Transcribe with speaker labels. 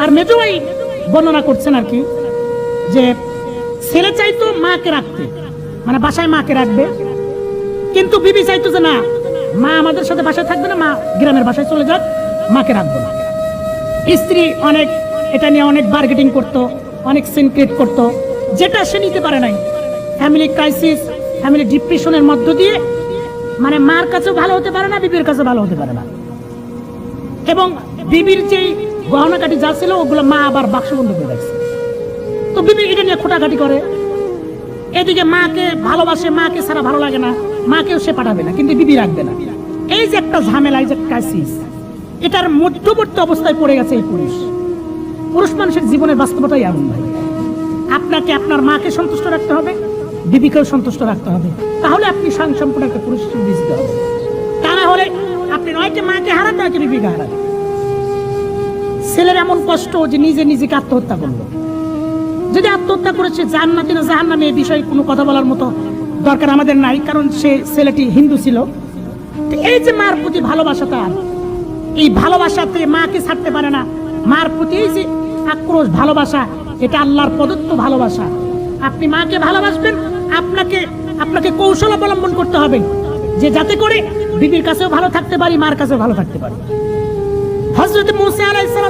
Speaker 1: আর মেজো ভাই বর্ণনা করছেন আর কি, যে ছেলে চাইতো মাকে রাখতে, মানে বাসায় মাকে রাখবে, কিন্তু বিবি চাইতো যে না, মা আমাদের সাথে বাসায় থাকবে না, মা গ্রামের বাসায় চলে যাক, মাকে রাখবো না। স্ত্রী অনেক এটা নিয়ে অনেক বার্গেটিং করতো, অনেক সিন ক্রিয়েট করতো, যেটা সে নিতে পারে নাই। ফ্যামিলি ক্রাইসিস, ফ্যামিলি ডিপ্রেশনের মধ্য দিয়ে মানে মার কাছেও ভালো হতে পারে না, বিবির কাছে ভালো হতে পারে না। এবং বিবির যেই গহনাকাটি যা ছিল ওগুলো মা আবার বাক্সবন্ধ করে রাখছে। তো বিবি এটা নিয়ে খোটাখাটি করে, এদিকে মাকে ভালোবাসে, মাকে ছাড়া ভালো লাগে না, মাকেও সে পাঠাবে না, কিন্তু বিবি রাখবে না। এই যে একটা ঝামেলা, এই যে ক্রাইসিস, এটার মধ্যবর্তী অবস্থায় পড়ে গেছে এই পুরুষ মানুষের জীবনের বাস্তবতাই এমন ভাই। আপনাকে আপনার মাকে সন্তুষ্ট রাখতে হবে, বিবিকেও সন্তুষ্ট রাখতে হবে, তাহলে আপনি সম্পূর্ণ একটা পুরুষ হিসেবে বিবেচিত হবে। তা না হলে আপনি নয়কে মাকে হারান, নয়কে বিবিকে হারান। ছেলের এমন কষ্ট যে নিজে নিজেকে আত্মহত্যা করলো। যদি আত্মহত্যা করেছে জান্নাতি না জাহান্নামে এই বিষয়ে কোনো কথা বলার মতো দরকার আমাদের নাই, কারণ সে ছেলেটি হিন্দু ছিল। এই যে মার প্রতি ভালোবাসা, তার এই ভালোবাসাতে মাকে ছাড়তে পারে না, মার প্রতি এই যে আক্রোশ ভালোবাসা, এটা আল্লাহর প্রদত্ত ভালোবাসা। আপনি মাকে ভালোবাসবেন, আপনাকে কৌশল অবলম্বন করতে হবে যে যাতে করে বিবির কাছেও ভালো থাকতে পারি, মার কাছেও ভালো থাকতে পারি। হযরত মূসা আলাইহিস সালাম